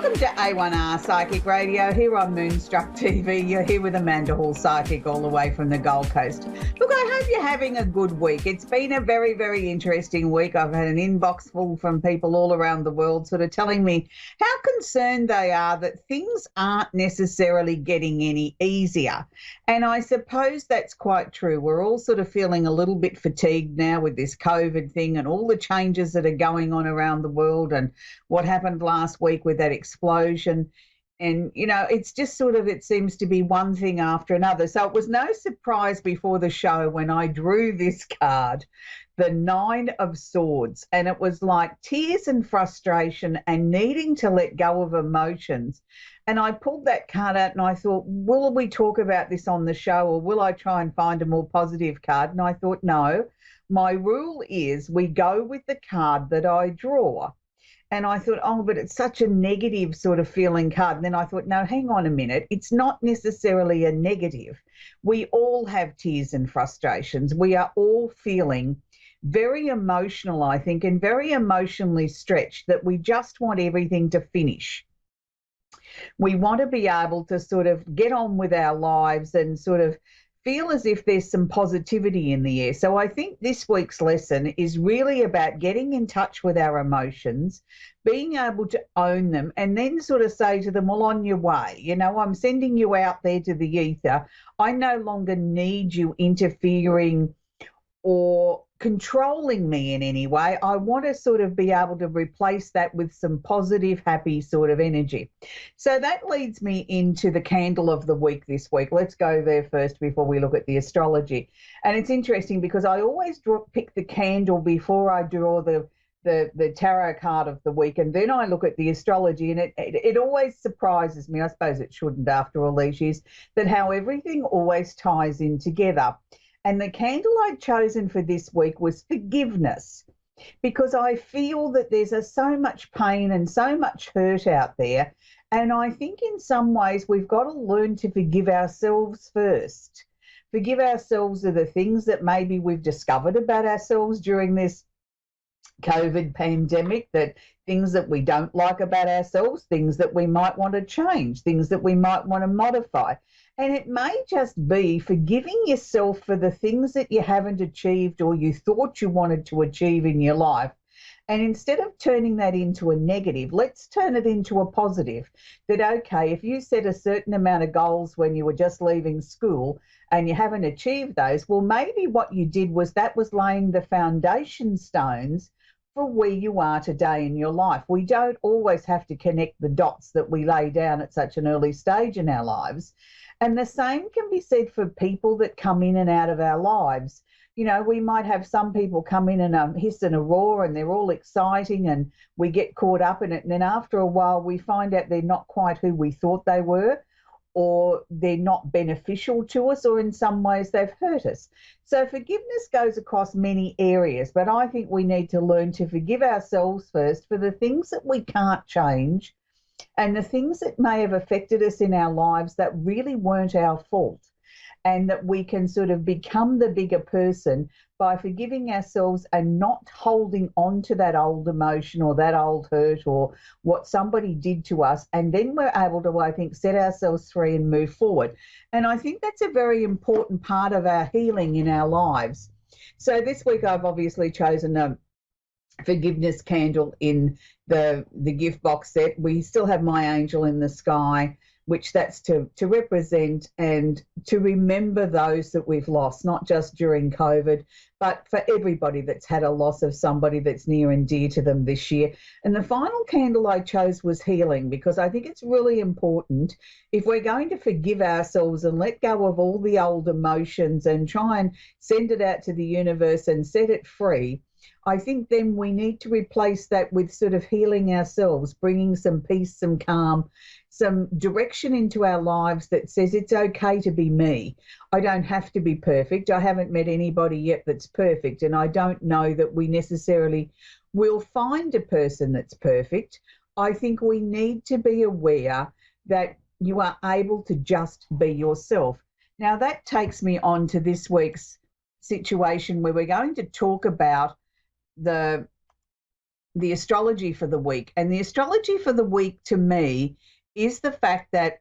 Welcome to A1R Psychic Radio here on Moonstruck TV. You're here with Amanda Hall, Psychic, all the way from the Gold Coast. Look, I hope you're having a good week. It's been a very, very interesting week. I've had an inbox full from people all around the world sort of telling me how concerned they are that things aren't necessarily getting any easier. And I suppose that's quite true. We're all sort of feeling a little bit fatigued now with this COVID thing and all the changes that are going on around the world and what happened last week with that explosion. And, you know, it's just sort of, it seems to be one thing after another. So it was no surprise before the show when I drew this card, the Nine of Swords. And it was like tears and frustration and needing to let go of emotions. And I pulled that card out and I thought, will we talk about this on the show or will I try and find a more positive card? And I thought, no, my rule is we go with the card that I draw. And I thought, oh, but it's such a negative sort of feeling card. And then I thought, no, hang on a minute. It's not necessarily a negative. We all have tears and frustrations. We are all feeling very emotional, I think, and very emotionally stretched that we just want everything to finish. We want to be able to sort of get on with our lives and sort of feel as if there's some positivity in the air. So I think this week's lesson is really about getting in touch with our emotions, being able to own them, and then sort of say to them, well, on your way. You know, I'm sending you out there to the ether. I no longer need you interfering or controlling me in any way. I want to sort of be able to replace that with some positive, happy sort of energy. So that leads me into the candle of the week this week. Let's go there first before we look at the astrology. And it's interesting because I always pick the candle before I draw the tarot card of the week, and then I look at the astrology, and it always surprises me. I suppose it shouldn't after all these years, that how everything always ties in together. And the candle I'd chosen for this week was forgiveness, because I feel that there's so much pain and so much hurt out there. And I think in some ways we've got to learn to forgive ourselves first. Forgive ourselves of the things that maybe we've discovered about ourselves during this COVID pandemic, that things that we don't like about ourselves, things that we might want to change, things that we might want to modify. And it may just be forgiving yourself for the things that you haven't achieved or you thought you wanted to achieve in your life. And instead of turning that into a negative, let's turn it into a positive. That, okay, if you set a certain amount of goals when you were just leaving school and you haven't achieved those, well, maybe what you did was that was laying the foundation stones for where you are today in your life. We don't always have to connect the dots that we lay down at such an early stage in our lives. And the same can be said for people that come in and out of our lives. You know, we might have some people come in and hiss and a roar and they're all exciting and we get caught up in it. And then after a while, we find out they're not quite who we thought they were, or they're not beneficial to us, or in some ways they've hurt us. So forgiveness goes across many areas, but I think we need to learn to forgive ourselves first for the things that we can't change and the things that may have affected us in our lives that really weren't our fault, and that we can sort of become the bigger person by forgiving ourselves and not holding on to that old emotion or that old hurt or what somebody did to us. And then we're able to, I think, set ourselves free and move forward. And I think that's a very important part of our healing in our lives. So this week I've obviously chosen a forgiveness candle in the gift box set. We still have My Angel in the Sky, which that's to represent and to remember those that we've lost, not just during COVID, but for everybody that's had a loss of somebody that's near and dear to them this year. And the final candle I chose was healing, because I think it's really important, if we're going to forgive ourselves and let go of all the old emotions and try and send it out to the universe and set it free, I think then we need to replace that with sort of healing ourselves, bringing some peace, some calm, some direction into our lives that says it's okay to be me. I don't have to be perfect. I haven't met anybody yet that's perfect, and I don't know that we necessarily will find a person that's perfect. I think we need to be aware that you are able to just be yourself. Now that takes me on to this week's situation where we're going to talk about the the astrology for the week. And the astrology for the week to me is the fact that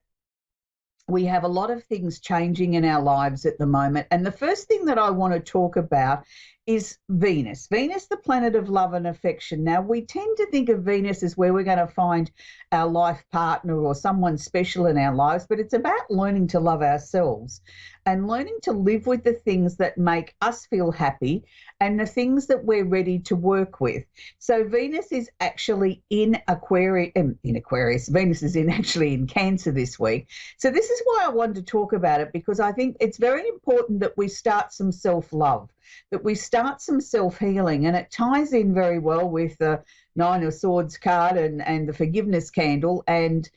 we have a lot of things changing in our lives at the moment. And the first thing that I want to talk about is Venus. Venus, the planet of love and affection. Now, we tend to think of Venus as where we're going to find our life partner or someone special in our lives, but it's about learning to love ourselves and learning to live with the things that make us feel happy and the things that we're ready to work with. So Venus is actually in Aquarius. Venus is actually in Cancer this week. So this is why I wanted to talk about it, because I think it's very important that we start some self-love, that we start some self-healing, and it ties in very well with the Nine of Swords card and the forgiveness candle, and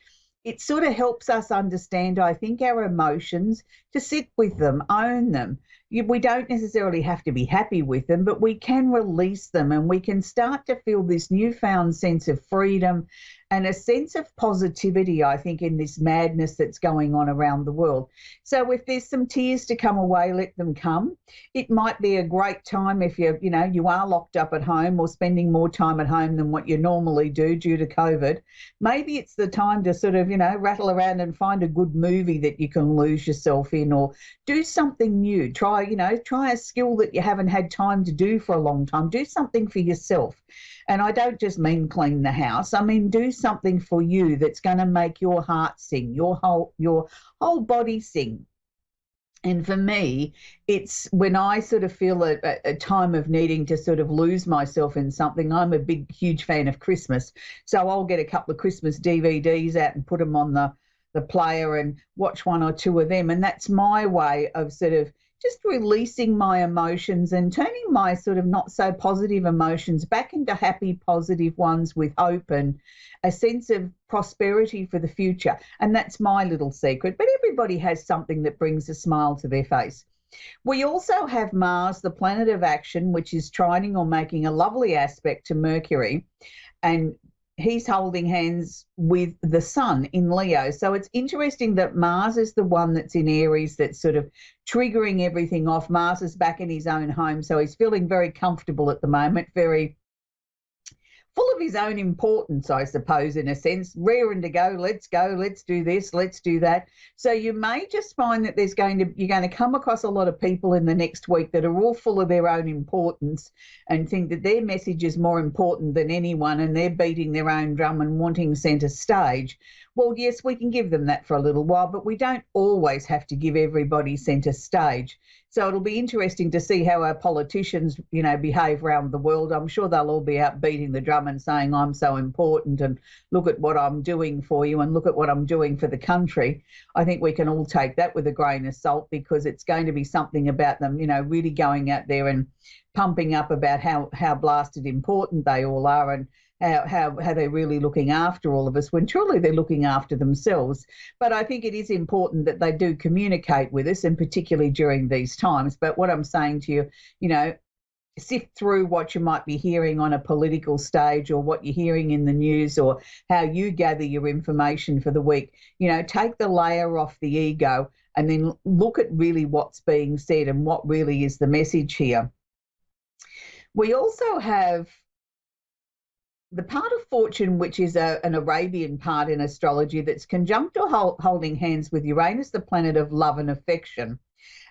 it sort of helps us understand, I think, our emotions, to sit with them, own them. We don't necessarily have to be happy with them, but we can release them, and we can start to feel this newfound sense of freedom and a sense of positivity, I think, in this madness that's going on around the world. So if there's some tears to come away, let them come. It might be a great time if you are locked up at home or spending more time at home than what you normally do due to COVID. Maybe it's the time to sort of, rattle around and find a good movie that you can lose yourself in, or do something new. Try a skill that you haven't had time to do for a long time. Do something for yourself. And I don't just mean clean the house. I mean, do something for you that's going to make your heart sing, your whole body sing. And for me, it's when I sort of feel a time of needing to sort of lose myself in something. I'm a huge fan of Christmas. So I'll get a couple of Christmas DVDs out and put them on the player and watch one or two of them. And that's my way of sort of just releasing my emotions and turning my sort of not so positive emotions back into happy, positive ones with hope and a sense of prosperity for the future. And that's my little secret. But everybody has something that brings a smile to their face. We also have Mars, the planet of action, which is trining or making a lovely aspect to Mercury. And he's holding hands with the sun in Leo. So it's interesting that Mars is the one that's in Aries that's sort of triggering everything off. Mars is back in his own home, so he's feeling very comfortable at the moment, very full of his own importance, I suppose, in a sense, raring to go, let's do this, let's do that. So you may just find that you're going to come across a lot of people in the next week that are all full of their own importance and think that their message is more important than anyone, and they're beating their own drum and wanting centre stage. Well, yes, we can give them that for a little while, but we don't always have to give everybody centre stage. So it'll be interesting to see how our politicians, behave around the world. I'm sure they'll all be out beating the drum and saying, I'm so important, and look at what I'm doing for you, and look at what I'm doing for the country. I think we can all take that with a grain of salt, because it's going to be something about them, really going out there and pumping up about how blasted important they all are, and how they're really looking after all of us, when truly they're looking after themselves. But I think it is important that they do communicate with us, and particularly during these times. But what I'm saying to you, sift through what you might be hearing on a political stage, or what you're hearing in the news, or how you gather your information for the week. Take the layer off the ego and then look at really what's being said and what really is the message here. We also have the part of fortune, which is an Arabian part in astrology, that's conjunct or holding hands with Uranus, the planet of love and affection.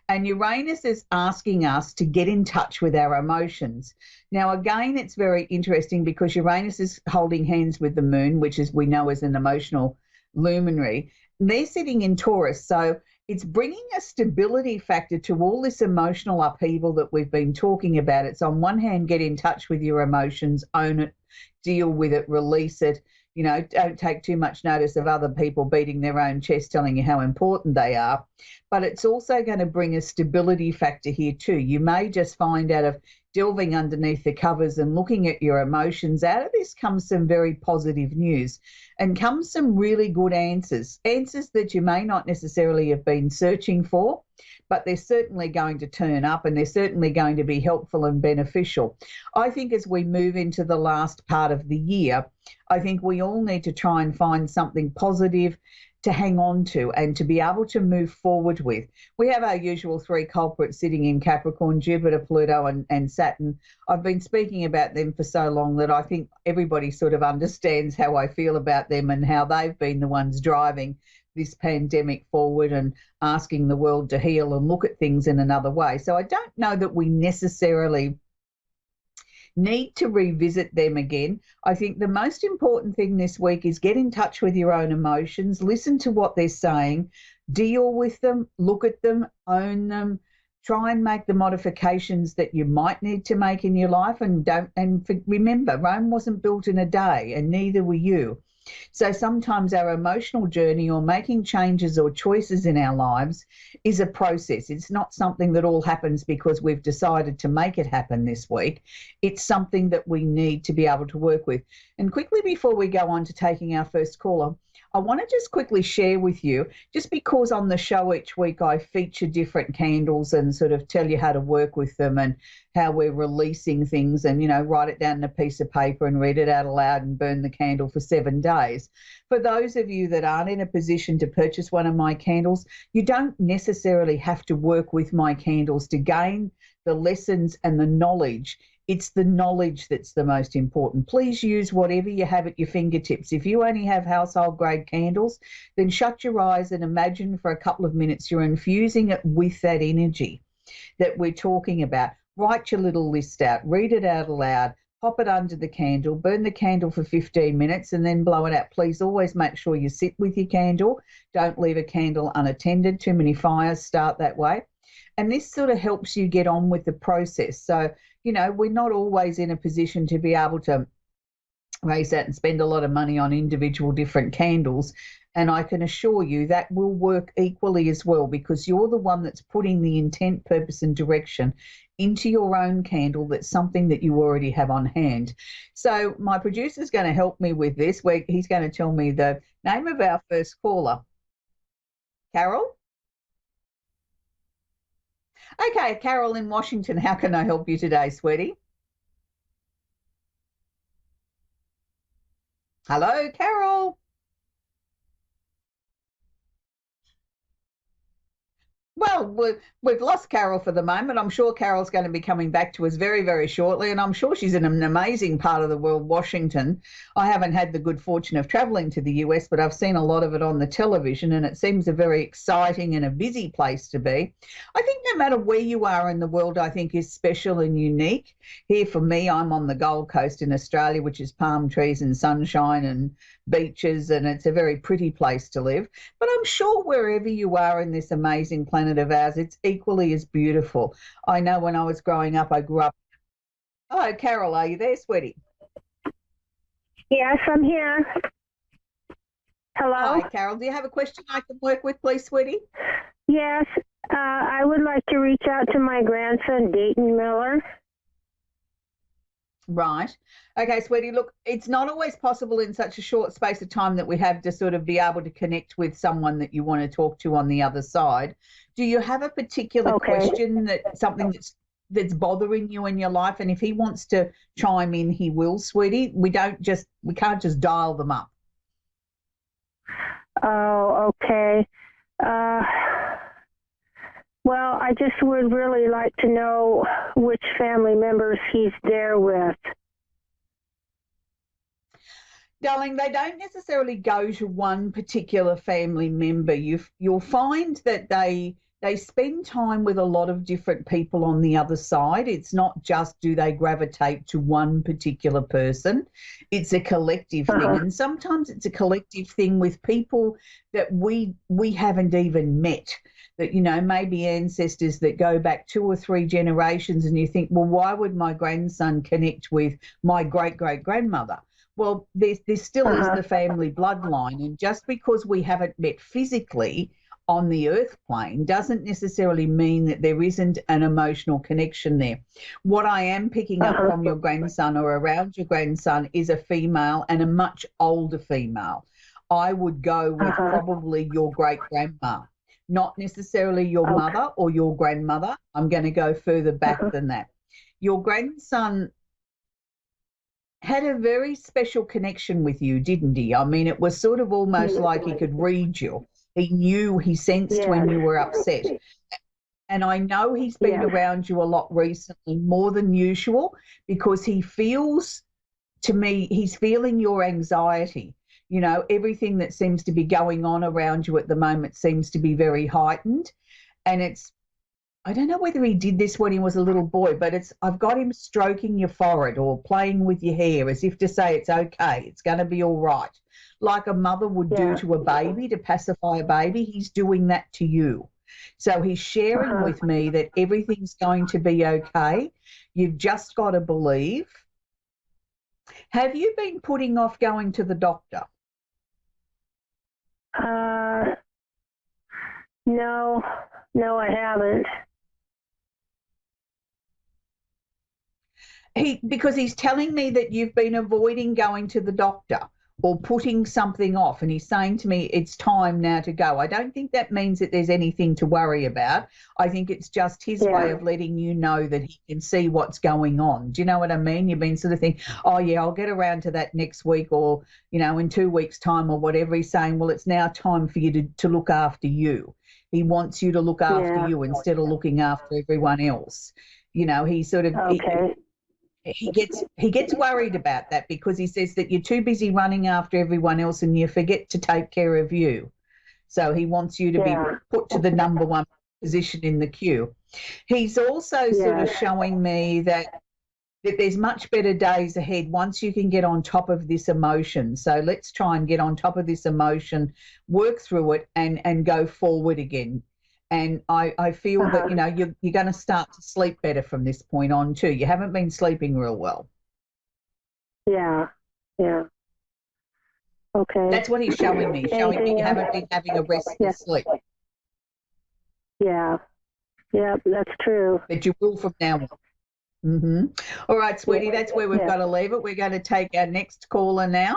And Uranus is asking us to get in touch with our emotions. Now, again, it's very interesting because Uranus is holding hands with the moon, which is we know as an emotional luminary. They're sitting in Taurus, so it's bringing a stability factor to all this emotional upheaval that we've been talking about. It's on one hand, get in touch with your emotions, own it, deal with it, release it. Don't take too much notice of other people beating their own chest, telling you how important they are. But it's also going to bring a stability factor here too. You may just find out of delving underneath the covers and looking at your emotions, out of this comes some very positive news, and comes some really good answers that you may not necessarily have been searching for, but they're certainly going to turn up, and they're certainly going to be helpful and beneficial. I think as we move into the last part of the year, I think we all need to try and find something positive to hang on to and to be able to move forward with. We have our usual three culprits sitting in Capricorn: Jupiter, Pluto, and Saturn. I've been speaking about them for so long that I think everybody sort of understands how I feel about them and how they've been the ones driving this pandemic forward and asking the world to heal and look at things in another way. So I don't know that we necessarily need to revisit them again. I think the most important thing this week is get in touch with your own emotions, listen to what they're saying, deal with them, look at them, own them, try and make the modifications that you might need to make in your life, and remember, Rome wasn't built in a day, and neither were you. So sometimes our emotional journey or making changes or choices in our lives is a process. It's not something that all happens because we've decided to make it happen this week. It's something that we need to be able to work with. And quickly, before we go on to taking our first caller, I want to just quickly share with you, just because on the show each week I feature different candles and sort of tell you how to work with them and how we're releasing things, and, write it down on a piece of paper and read it out aloud and burn the candle for 7 days. For those of you that aren't in a position to purchase one of my candles, you don't necessarily have to work with my candles to gain the lessons and the knowledge. It's the knowledge that's the most important. Please use whatever you have at your fingertips. If you only have household grade candles, then shut your eyes and imagine for a couple of minutes you're infusing it with that energy that we're talking about. Write your little list out, read it out aloud, pop it under the candle, burn the candle for 15 minutes and then blow it out. Please always make sure you sit with your candle. Don't leave a candle unattended. Too many fires start that way. And this sort of helps you get on with the process. So, we're not always in a position to be able to raise that and spend a lot of money on individual different candles. And I can assure you that will work equally as well, because you're the one that's putting the intent, purpose and direction into your own candle. That's something that you already have on hand. So my producer's going to help me with this. He's going to tell me the name of our first caller. Carol? Okay, Carol in Washington, how can I help you today, sweetie? Hello, Carol. Well, we've lost Carol for the moment. I'm sure Carol's going to be coming back to us very, very shortly, and I'm sure she's in an amazing part of the world, Washington. I haven't had the good fortune of traveling to the US, but I've seen a lot of it on the television, and it seems a very exciting and a busy place to be. I think no matter where you are in the world, I think is special and unique. Here for me, I'm on the Gold Coast in Australia, which is palm trees and sunshine and beaches, and it's a very pretty place to live. But I'm sure wherever you are in this amazing planet of ours, it's equally as beautiful. I know when I was growing up, I grew up. Oh, Carol, are you there, sweetie? Yes, I'm here. Hello? Hi, Carol. Do you have a question I can work with, please, sweetie? Yes, I would like to reach out to my grandson, Dayton Miller. Right. Okay, sweetie, look, it's not always possible in such a short space of time that we have to sort of be able to connect with someone that you want to talk to on the other side. Do you have a particular question, something that's bothering you in your life? And if he wants to chime in, he will, sweetie. We can't just dial them up. Oh, okay. Well, I just would really like to know which family members he's there with. Darling, they don't necessarily go to one particular family member. You'll find that they spend time with a lot of different people on the other side. It's not just do they gravitate to one particular person. It's a collective thing. And sometimes it's a collective thing with people that we haven't even met, that, maybe ancestors that go back 2 or 3 generations, and you think, well, why would my grandson connect with my great-great-grandmother? Well, there still is the family bloodline. And just because we haven't met physically on the earth plane doesn't necessarily mean that there isn't an emotional connection there. What I am picking up from your grandson or around your grandson is a female, and a much older female. I would go with probably your great-grandma, not necessarily your mother or your grandmother. I'm going to go further back than that. Your grandson had a very special connection with you, didn't he? I mean, it was sort of almost like he could read you. He knew, he sensed when you were upset. And I know he's been around you a lot recently, more than usual, because he feels, to me, he's feeling your anxiety. You know, everything that seems to be going on around you at the moment seems to be very heightened. And I don't know whether he did this when he was a little boy, but I've got him stroking your forehead or playing with your hair as if to say it's okay, it's going to be all right. Like a mother would do to a baby to pacify a baby, he's doing that to you. So he's sharing with me that everything's going to be okay. You've just got to believe. Have you been putting off going to the doctor? No, I haven't. Because he's telling me that you've been avoiding going to the doctor or putting something off, and he's saying to me it's time now to go. I don't think that means that there's anything to worry about. I think it's just his way of letting you know that he can see what's going on. Do you know what I mean? You've been sort of thinking, oh yeah, I'll get around to that next week, or in 2 weeks' time or whatever. He's saying, well, it's now time for you to look after you. He wants you to look after you instead of looking after everyone else. He sort of he gets worried about that, because he says that you're too busy running after everyone else and you forget to take care of you. So he wants you to be put to the number one position in the queue. He's also sort of showing me that there's much better days ahead once you can get on top of this emotion. So let's try and get on top of this emotion, work through it, and go forward again. And I feel that, you're going to start to sleep better from this point on too. You haven't been sleeping real well. Yeah. Okay. That's what he's showing me, showing me you haven't been having a restful sleep. Yeah, that's true. But you will from now on. All right, sweetie, that's where we've got to leave it. We're going to take our next caller now.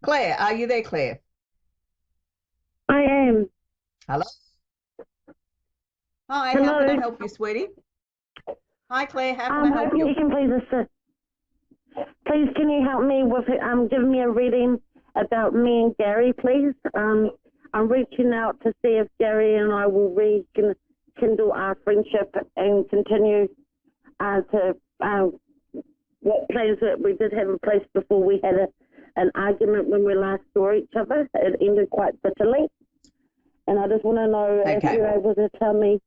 Claire, are you there, Claire? I am. Hello? Hi, Hello. how can I help you, sweetie? Hi, Claire, how can I help you? You can please assist. Please, can you help me with giving me a reading about me and Gary, please? I'm reaching out to see if Gary and I will rekindle our friendship and continue to what plans that we did have in place before we had an argument when we last saw each other. It ended quite bitterly. And I just want to know if you're able to tell me,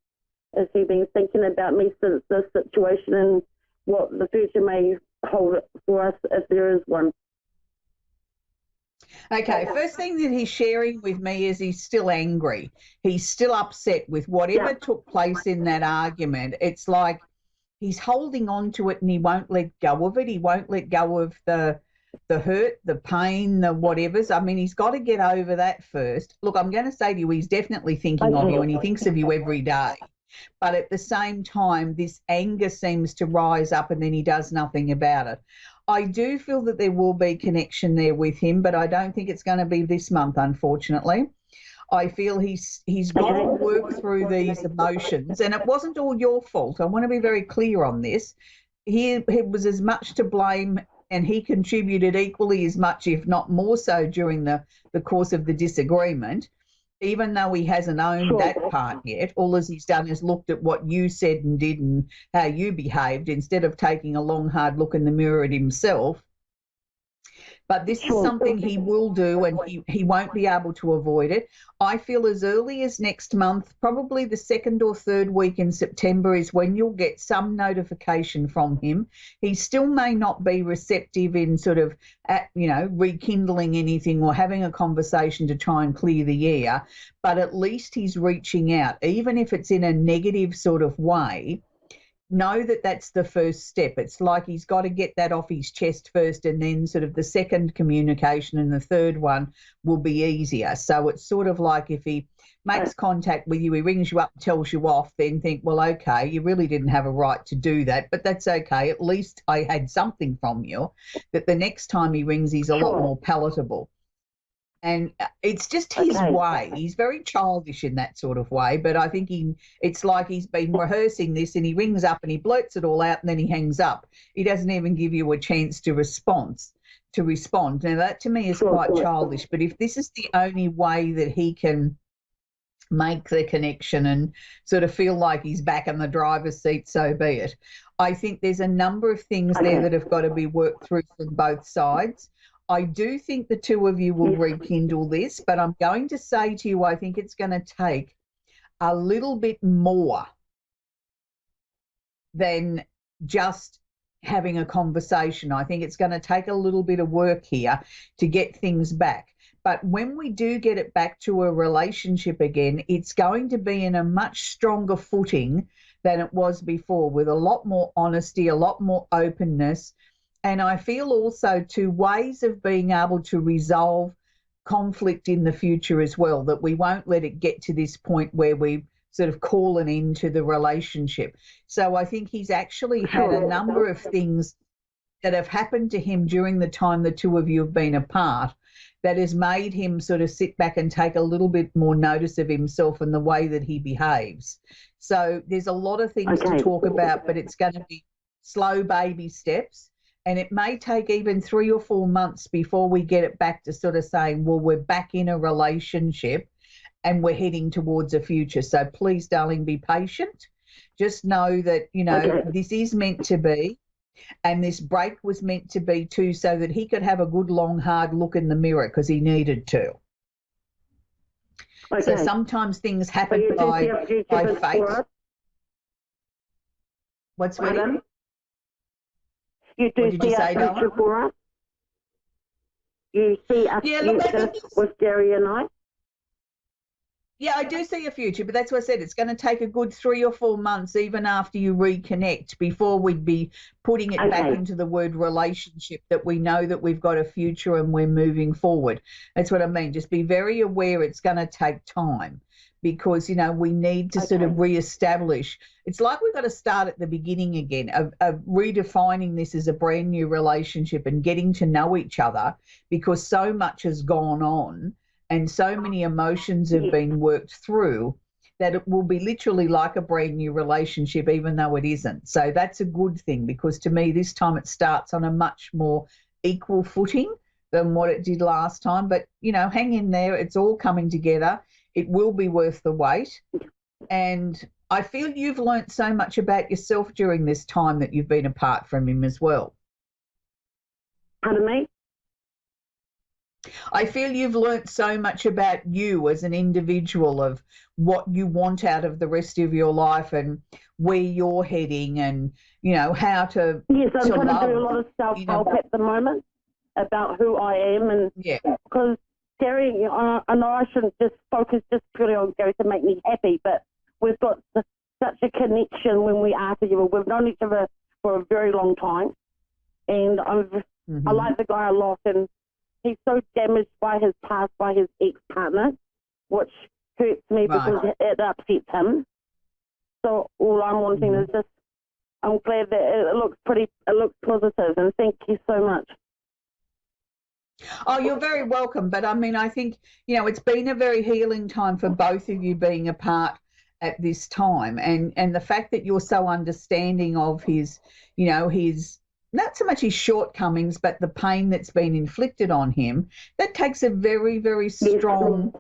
has he been thinking about me since this situation and what the future may hold for us if there is one? Okay, first thing that he's sharing with me is he's still angry. He's still upset with whatever took place in that argument. It's like he's holding on to it and he won't let go of it. He won't let go of the hurt, the pain, the whatevers. I mean, he's got to get over that first. Look, I'm going to say to you, he's definitely thinking of you and he thinks of you every day. But at the same time, this anger seems to rise up and then he does nothing about it. I do feel that there will be connection there with him, but I don't think it's going to be this month, unfortunately. I feel he's got to work through these emotions, and it wasn't all your fault. I want to be very clear on this. He was as much to blame, and he contributed equally as much, if not more so, during the course of the disagreement. Even though he hasn't owned that part yet, all as he's done is looked at what you said and did and how you behaved instead of taking a long, hard look in the mirror at himself. But this is something he will do, and he won't be able to avoid it. I feel as early as next month, probably the 2nd or 3rd week in September, is when you'll get some notification from him. He still may not be receptive in sort of, rekindling anything or having a conversation to try and clear the air, but at least he's reaching out, even if it's in a negative sort of way. Know that that's the first step. It's like he's got to get that off his chest first, and then sort of the second communication and the third one will be easier. So it's sort of like if he makes contact with you, he rings you up, tells you off, then think, well, okay, you really didn't have a right to do that, but that's okay. At least I had something from you that the next time he rings, he's a lot more palatable. And it's just his way. He's very childish in that sort of way, but I think it's like he's been rehearsing this, and he rings up and he blurts it all out and then he hangs up. He doesn't even give you a chance to respond. Now, that to me is quite childish, but if this is the only way that he can make the connection and sort of feel like he's back in the driver's seat, so be it. I think there's a number of things there that have got to be worked through from both sides. I do think the two of you will rekindle this, but I'm going to say to you, I think it's going to take a little bit more than just having a conversation. I think it's going to take a little bit of work here to get things back. But when we do get it back to a relationship again, it's going to be in a much stronger footing than it was before, with a lot more honesty, a lot more openness. And I feel also two ways of being able to resolve conflict in the future as well, that we won't let it get to this point where we sort of call an end to the relationship. So I think he's actually had a number of things that have happened to him during the time the two of you have been apart that has made him sort of sit back and take a little bit more notice of himself and the way that he behaves. So there's a lot of things to talk about, but it's going to be slow baby steps. And it may take even 3 or 4 months before we get it back to sort of saying, well, we're back in a relationship and we're heading towards a future. So please, darling, be patient. Just know that, you know, this is meant to be, and this break was meant to be too, so that he could have a good, long, hard look in the mirror, because he needed to. So sometimes things happen by fate. What's with it? You do see a future for us? You see a future with Gary and I? Yeah, I do see a future, but that's what I said. It's going to take a good 3 or 4 months, even after you reconnect, before we'd be putting it back into the word relationship, that we know that we've got a future and we're moving forward. That's what I mean. Just be very aware it's going to take time, because, you know, we need to sort of reestablish. It's like we've got to start at the beginning again, of redefining this as a brand new relationship and getting to know each other, because so much has gone on and so many emotions have been worked through that it will be literally like a brand new relationship, even though it isn't. So that's a good thing, because to me this time it starts on a much more equal footing than what it did last time. But, you know, hang in there. It's all coming together. It will be worth the wait. And I feel you've learnt so much about yourself during this time that you've been apart from him as well. Pardon me? I feel you've learnt so much about you as an individual, of what you want out of the rest of your life and where you're heading, and, you know, how to Yes, I'm to trying love, to do a lot of self-help at the moment about who I am, and because Gary, I know I shouldn't just focus just purely on Gary to make me happy, but we've got such a connection when we are together. We've known each other for a very long time, and I like the guy a lot, and he's so damaged by his past, by his ex-partner, which hurts me because it upsets him. So all I'm wanting is just, I'm glad that it looks positive, and thank you so much. Oh, you're very welcome. But I mean, I think, you know, it's been a very healing time for both of you being apart at this time. And the fact that you're so understanding of his, you know, his, not so much his shortcomings, but the pain that's been inflicted on him, that takes a very, very strong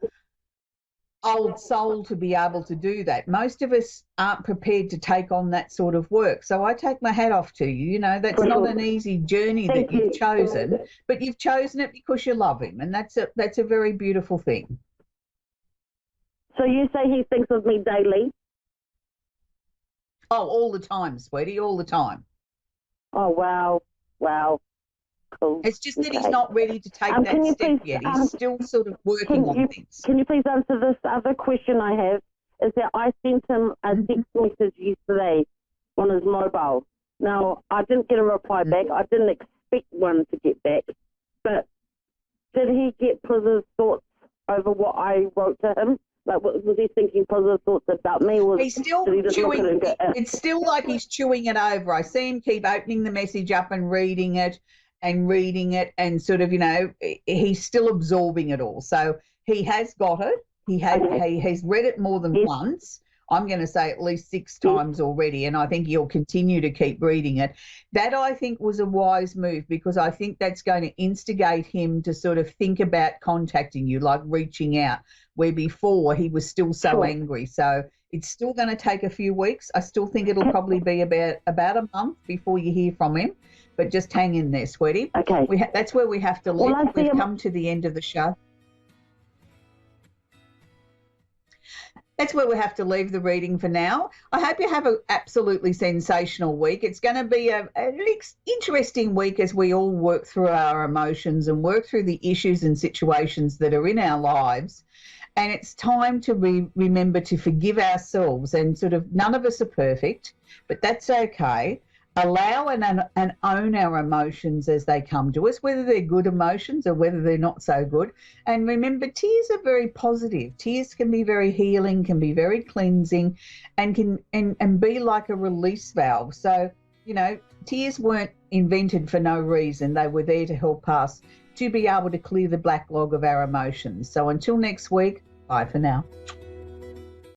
old soul to be able to do that. Most of us aren't prepared to take on that sort of work. So I take my hat off to you. You know, that's not an easy journey that you've chosen, but you've chosen it because you love him, and that's a very beautiful thing. So you say he thinks of me daily? Oh, all the time, sweetie, all the time. Oh, wow. Cool. It's just that he's not ready to take that step yet. He's still sort of working on things. Can you please answer this other question I have? Is that I sent him a text message yesterday on his mobile. Now, I didn't get a reply back. I didn't expect one to get back. But did he get positive thoughts over what I wrote to him? Like, was he thinking positive thoughts about me? Or he's still chewing. It's still like he's chewing it over. I see him keep opening the message up and reading it. and reading it and sort of, he's still absorbing it all. So he has got it. He has read it more than once. I'm going to say at least 6 times already, and I think he'll continue to keep reading it. That, I think, was a wise move, because I think that's going to instigate him to sort of think about contacting you, like reaching out, where before he was still so angry. So it's still going to take a few weeks. I still think it'll probably be about a month before you hear from him, but just hang in there, sweetie. Okay. That's where we have to leave. We've come to the end of the show. That's where we have to leave the reading for now. I hope you have an absolutely sensational week. It's going to be an interesting week as we all work through our emotions and work through the issues and situations that are in our lives. And it's time to remember to forgive ourselves, and sort of, none of us are perfect, but that's okay. Allow and own our emotions as they come to us, whether they're good emotions or whether they're not so good. And remember, tears are very positive. Tears can be very healing, can be very cleansing, and can be like a release valve. So, tears weren't invented for no reason. They were there to help us to be able to clear the black log of our emotions. So until next week, bye for now.